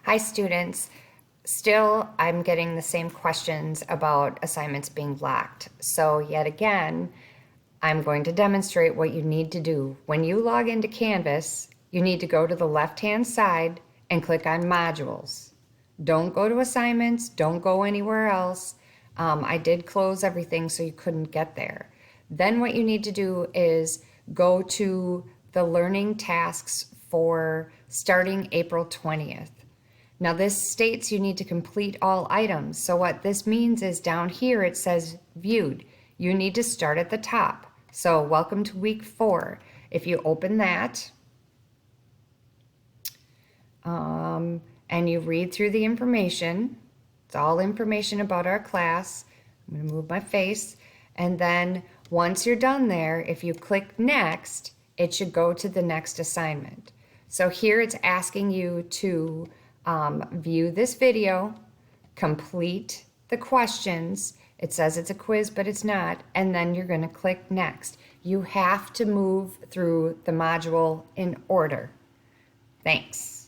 Hi, students. Still, I'm getting the same questions about assignments being locked. So yet again, I'm going to demonstrate what you need to do. When you log into Canvas, you need to go to the left-hand side and click on Modules. Don't go to Assignments, don't go anywhere else. I did close everything so you couldn't get there. Then what you need to do is go to the Learning Tasks for starting April 20th. Now this states you need to complete all items. So what this means is down here it says viewed. You need to start at the top. So welcome to week 4. If you open that and you read through the information, it's all information about our class. I'm going to move my face. And then once you're done there, if you click next, it should go to the next assignment. So here it's asking you to view this video, complete the questions. It says it's a quiz, but it's not. And then you're going to click next. You have to move through the module in order. Thanks.